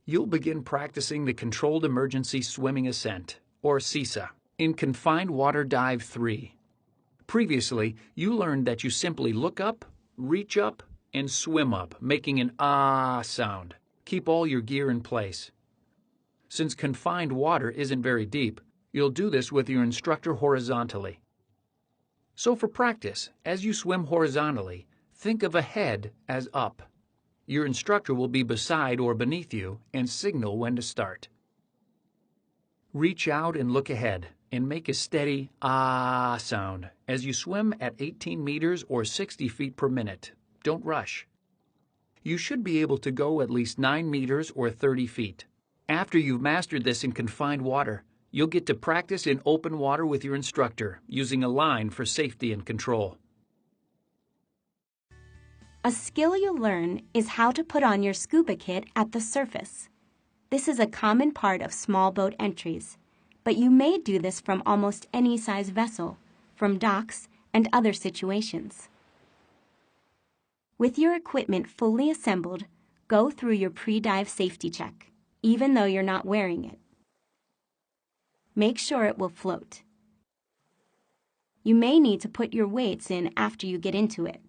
You'll begin practicing the Controlled Emergency Swimming Ascent, or CESA, in Confined Water Dive 3. Previously, you learned that you simply look up, reach up, and swim up, making an ah sound. Keep all your gear in place. Since confined water isn't very deep, you'll do this with your instructor horizontally. So for practice, as you swim horizontally, think of ahead as up. Your instructor will be beside or beneath you and signal when to start. Reach out and look ahead and make a steady ah sound as you swim at 18 meters or 60 feet per minute. Don't rush. You should be able to go at least 9 meters or 30 feet. After you've mastered this in confined water, you'll get to practice in open water with your instructor, using a line for safety and control. A skill you'll learn is how to put on your scuba kit at the surface. This is a common part of small boat entries, but you may do this from almost any size vessel, from docks and other situations. With your equipment fully assembled, go through your pre-dive safety check, even though you're not wearing it. Make sure it will float. You may need to put your weights in after you get into it.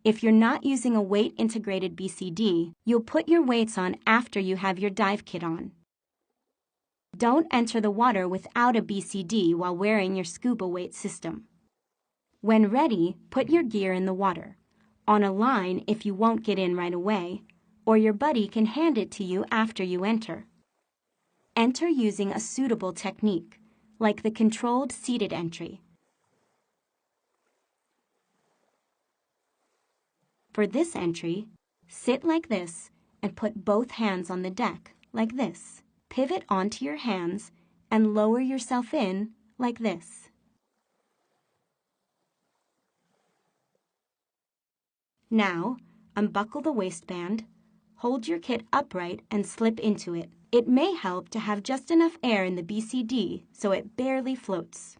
If you're not using a weight-integrated BCD, you'll put your weights on after you have your dive kit on. Don't enter the water without a BCD while wearing your scuba weight system. When ready, put your gear in the water, on a line if you won't get in right away, or your buddy can hand it to you after you enter. Enter using a suitable technique, like the controlled seated entry. For this entry, sit like this and put both hands on the deck, like this. Pivot onto your hands and lower yourself in, like this. Now, unbuckle the waistband, hold your kit upright and slip into it. It may help to have just enough air in the BCD so it barely floats.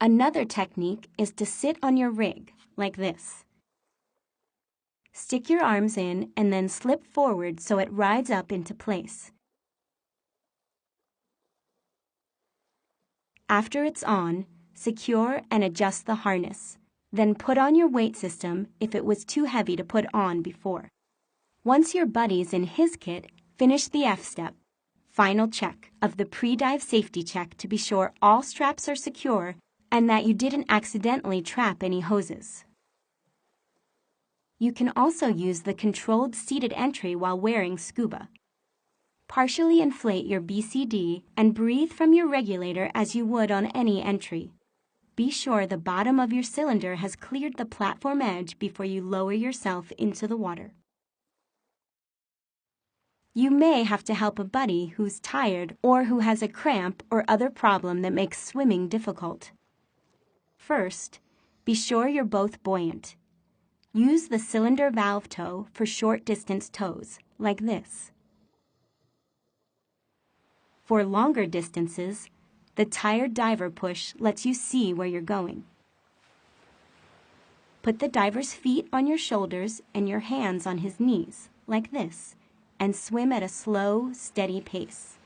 Another technique is to sit on your rig, like this. Stick your arms in and then slip forward so it rides up into place. After it's on, secure and adjust the harness. Then put on your weight system if it was too heavy to put on before. Once your buddy's in his kit, finish the F step, final check, of the pre-dive safety check to be sure all straps are secure and that you didn't accidentally trap any hoses. You can also use the controlled seated entry while wearing scuba. Partially inflate your BCD and breathe from your regulator as you would on any entry. Be sure the bottom of your cylinder has cleared the platform edge before you lower yourself into the water. You may have to help a buddy who's tired or who has a cramp or other problem that makes swimming difficult. First, be sure you're both buoyant. Use the cylinder valve toe for short distance tows, like this. For longer distances, the tired diver push lets you see where you're going. Put the diver's feet on your shoulders and your hands on his knees, like this, and swim at a slow, steady pace.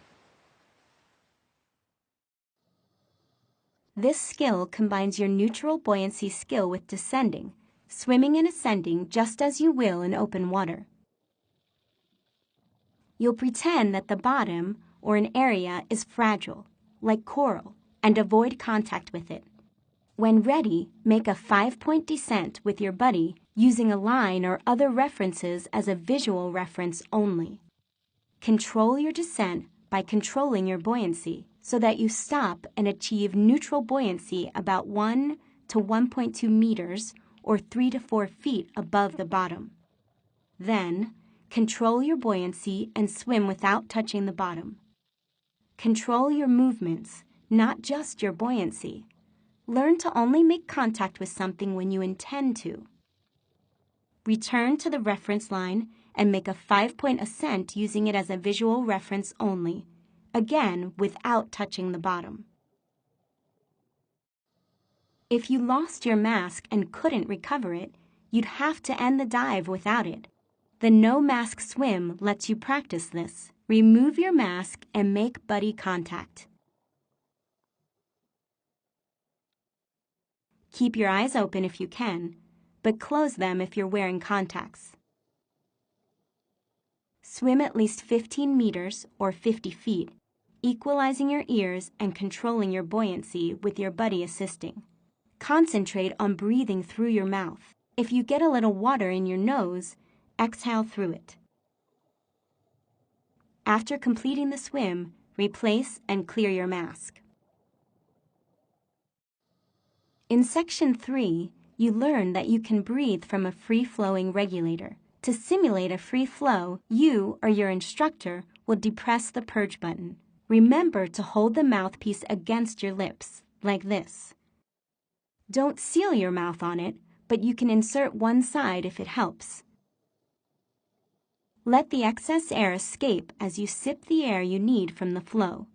This skill combines your neutral buoyancy skill with descending, swimming and ascending just as you will in open water. You'll pretend that the bottom, or an area, is fragile, like coral, and avoid contact with it. When ready, make a 5-point descent with your buddy using a line or other references as a visual reference only. Control your descent by controlling your buoyancy so that you stop and achieve neutral buoyancy about 1 to 1.2 meters or 3 to 4 feet above the bottom. Then, control your buoyancy and swim without touching the bottom. Control your movements, not just your buoyancy. Learn to only make contact with something when you intend to. Return to the reference line and make a 5-point ascent using it as a visual reference only, again without touching the bottom. If you lost your mask and couldn't recover it, you'd have to end the dive without it. The no mask swim lets you practice this. Remove your mask and make buddy contact. Keep your eyes open if you can, but close them if you're wearing contacts. Swim at least 15 meters or 50 feet, equalizing your ears and controlling your buoyancy with your buddy assisting. Concentrate on breathing through your mouth. If you get a little water in your nose, exhale through it. After completing the swim, replace and clear your mask. In Section 3, you learn that you can breathe from a free-flowing regulator. To simulate a free flow, you or your instructor will depress the purge button. Remember to hold the mouthpiece against your lips, like this. Don't seal your mouth on it, but you can insert one side if it helps. Let the excess air escape as you sip the air you need from the flow.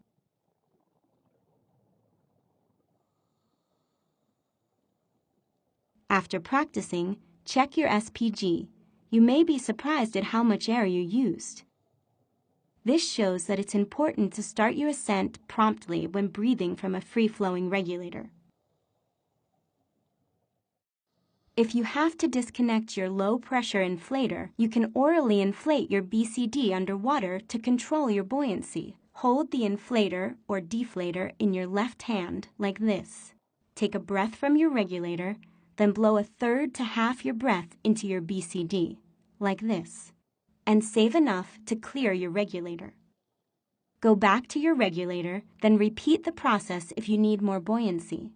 After practicing, check your SPG. You may be surprised at how much air you used. This shows that it's important to start your ascent promptly when breathing from a free-flowing regulator. If you have to disconnect your low-pressure inflator, you can orally inflate your BCD underwater to control your buoyancy. Hold the inflator or deflator in your left hand like this. Take a breath from your regulator, then blow a third to half your breath into your BCD, like this, and save enough to clear your regulator. Go back to your regulator, then repeat the process if you need more buoyancy.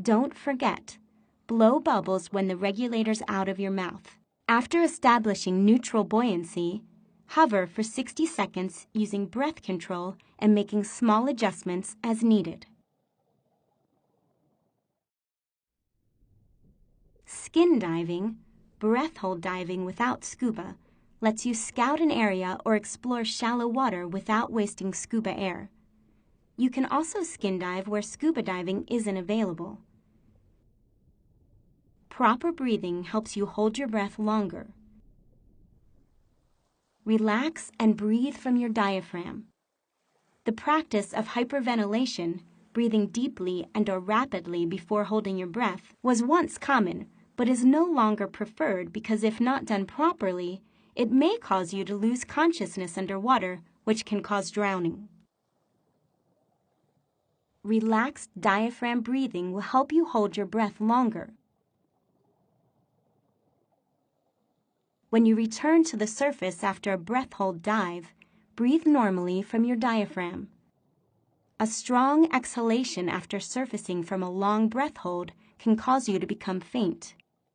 Don't forget, blow bubbles when the regulator's out of your mouth. After establishing neutral buoyancy, hover for 60 seconds using breath control and making small adjustments as needed. Skin diving, breath hold diving without scuba, lets you scout an area or explore shallow water without wasting scuba air. You can also skin dive where scuba diving isn't available. Proper breathing helps you hold your breath longer. Relax and breathe from your diaphragm. The practice of hyperventilation, breathing deeply and/or rapidly before holding your breath, was once common, but is no longer preferred because if not done properly, it may cause you to lose consciousness underwater, which can cause drowning. Relaxed diaphragm breathing will help you hold your breath longer. When you return to the surface after a breath hold dive, breathe normally from your diaphragm. A strong exhalation after surfacing from a long breath hold can cause you to become faint.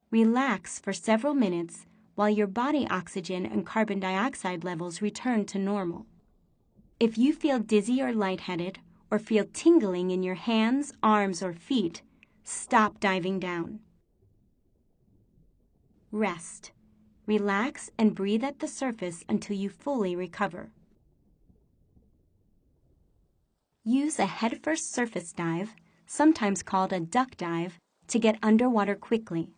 Relax for several minutes while your body oxygen and carbon dioxide levels return to normal. If you feel dizzy or lightheaded, or feel tingling in your hands, arms, or feet, stop diving down. Rest. Relax and breathe at the surface until you fully recover. Use a head-first surface dive, sometimes called a duck dive, to get underwater quickly.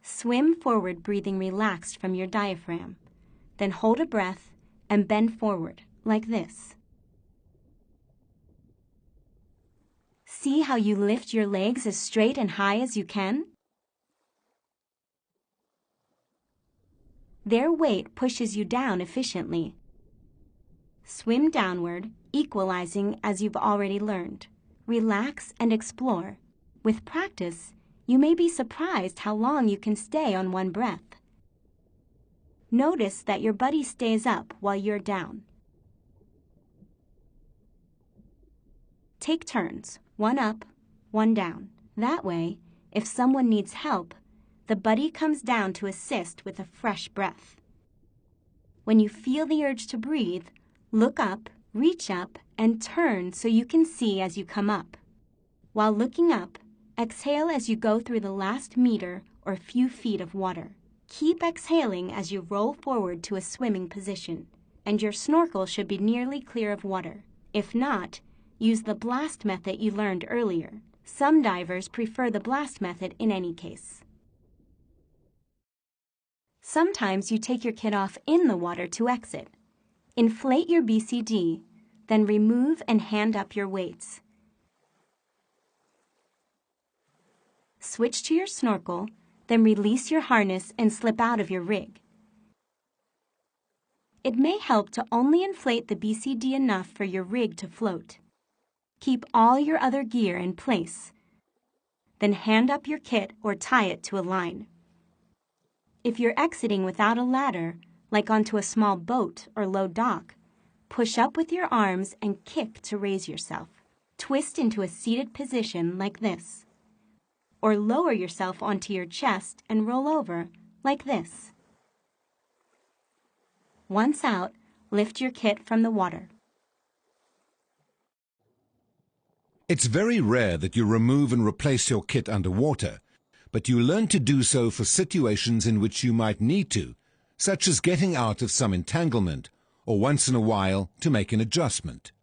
Swim forward breathing relaxed from your diaphragm. Then hold a breath and bend forward, like this. See how you lift your legs as straight and high as you can? Their weight pushes you down efficiently. Swim downward, equalizing as you've already learned. Relax and explore. With practice, you may be surprised how long you can stay on one breath. Notice that your buddy stays up while you're down. Take turns, one up, one down. That way, if someone needs help, the buddy comes down to assist with a fresh breath. When you feel the urge to breathe, look up, reach up, and turn so you can see as you come up. While looking up, exhale as you go through the last meter or few feet of water. Keep exhaling as you roll forward to a swimming position, and your snorkel should be nearly clear of water. If not, use the blast method you learned earlier. Some divers prefer the blast method in any case. Sometimes you take your kit off in the water to exit. Inflate your BCD, then remove and hand up your weights. Switch to your snorkel, then release your harness and slip out of your rig. It may help to only inflate the BCD enough for your rig to float. Keep all your other gear in place. Then hand up your kit or tie it to a line. If you're exiting without a ladder, like onto a small boat or low dock, push up with your arms and kick to raise yourself. Twist into a seated position like this. Or lower yourself onto your chest and roll over like this. Once out, lift your kit from the water. It's very rare that you remove and replace your kit underwater, but you learn to do so for situations in which you might need to, such as getting out of some entanglement, or once in a while to make an adjustment.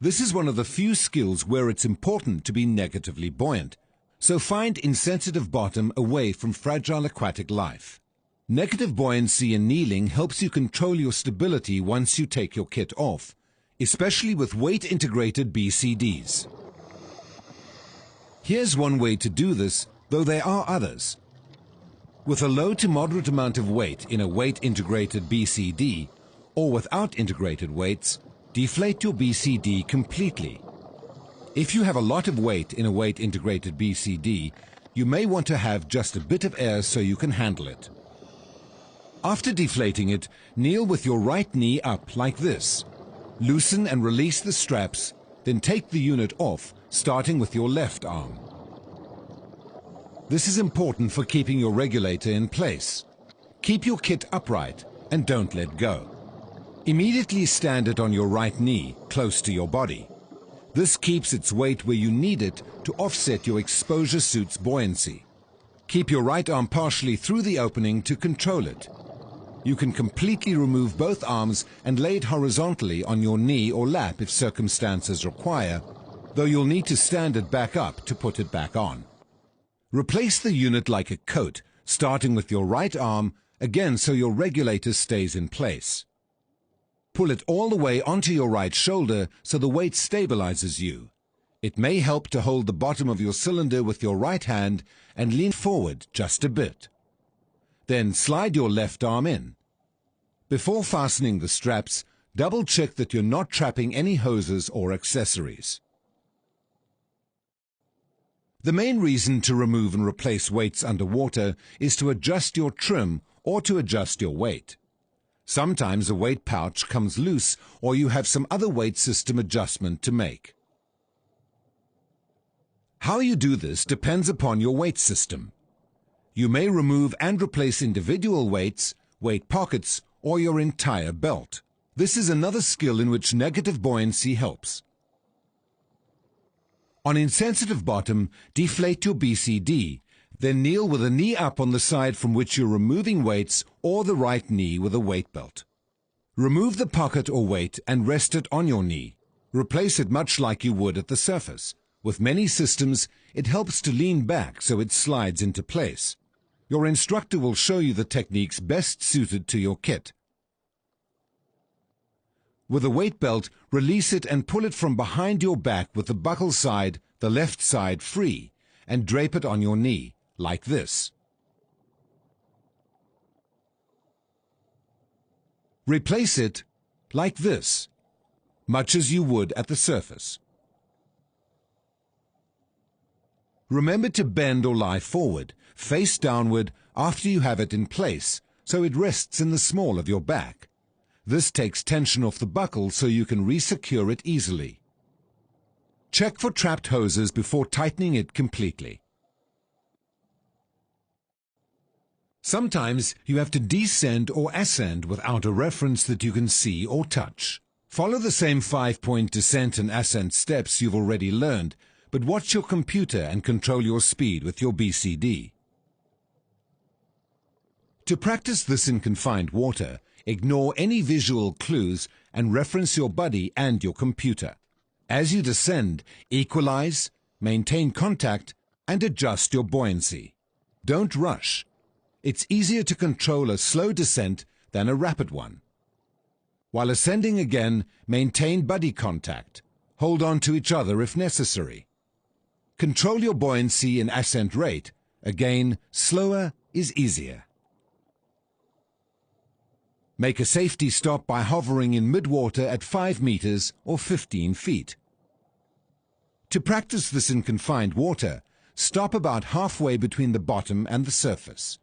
This is one of the few skills where it's important to be negatively buoyant, so find insensitive bottom away from fragile aquatic life. Negative buoyancy in kneeling helps you control your stability once you take your kit off, especially with weight-integrated BCDs. Here's one way to do this, though there are others. With a low to moderate amount of weight in a weight-integrated BCD, or without integrated weights, deflate your BCD completely. If you have a lot of weight in a weight-integrated BCD, you may want to have just a bit of air so you can handle it. After deflating it, kneel with your right knee up like this. Loosen and release the straps, then take the unit off, starting with your left arm. This is important for keeping your regulator in place. Keep your kit upright and don't let go. Immediately stand it on your right knee, close to your body. This keeps its weight where you need it to offset your exposure suit's buoyancy. Keep your right arm partially through the opening to control it. You can completely remove both arms and lay it horizontally on your knee or lap if circumstances require, though you'll need to stand it back up to put it back on. Replace the unit like a coat, starting with your right arm, again so your regulator stays in place. Pull it all the way onto your right shoulder so the weight stabilizes you. It may help to hold the bottom of your cylinder with your right hand and lean forward just a bit. Then slide your left arm in. Before fastening the straps, double-check that you're not trapping any hoses or accessories. The main reason to remove and replace weights underwater is to adjust your trim or to adjust your weight. Sometimes a weight pouch comes loose or you have some other weight system adjustment to make. How you do this depends upon your weight system. You may remove and replace individual weights, weight pockets, or your entire belt. This is another skill in which negative buoyancy helps. On insensitive bottom, deflate your BCD, then kneel with a knee up on the side from which you're removing weights or the right knee with a weight belt. Remove the pocket or weight and rest it on your knee. Replace it much like you would at the surface. With many systems, it helps to lean back so it slides into place. Your instructor will show you the techniques best suited to your kit. With a weight belt, release it and pull it from behind your back with the buckle side, the left side free, and drape it on your knee, like this. Replace it like this, much as you would at the surface. Remember to bend or lie forward, face downward after you have it in place, so it rests in the small of your back. This takes tension off the buckle so you can resecure it easily. Check for trapped hoses before tightening it completely. Sometimes you have to descend or ascend without a reference that you can see or touch. Follow the same 5-point descent and ascent steps you've already learned, but watch your computer and control your speed with your BCD. To practice this in confined water, ignore any visual clues and reference your buddy and your computer. As you descend, equalize, maintain contact, and adjust your buoyancy. Don't rush. It's easier to control a slow descent than a rapid one. While ascending again, maintain buddy contact. Hold on to each other if necessary. Control your buoyancy and ascent rate. Again, slower is easier. Make a safety stop by hovering in mid-water at 5 meters or 15 feet. To practice this in confined water, stop about halfway between the bottom and the surface.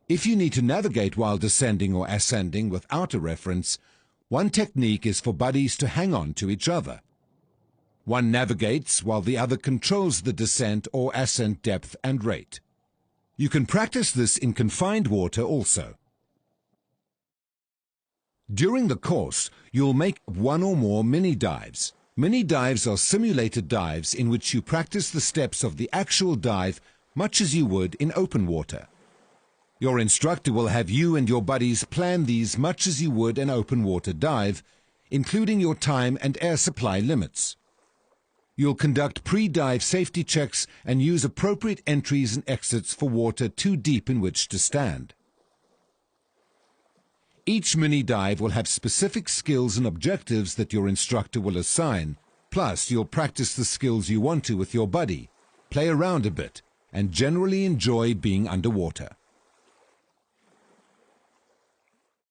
If you need to navigate while descending or ascending without a reference, one technique is for buddies to hang on to each other. One navigates while the other controls the descent or ascent depth and rate. You can practice this in confined water also. During the course, you'll make one or more mini dives. Mini dives are simulated dives in which you practice the steps of the actual dive much as you would in open water. Your instructor will have you and your buddies plan these much as you would an open water dive, including your time and air supply limits. You'll conduct pre-dive safety checks and use appropriate entries and exits for water too deep in which to stand. Each mini dive will have specific skills and objectives that your instructor will assign. Plus, you'll practice the skills you want to with your buddy, play around a bit, and generally enjoy being underwater.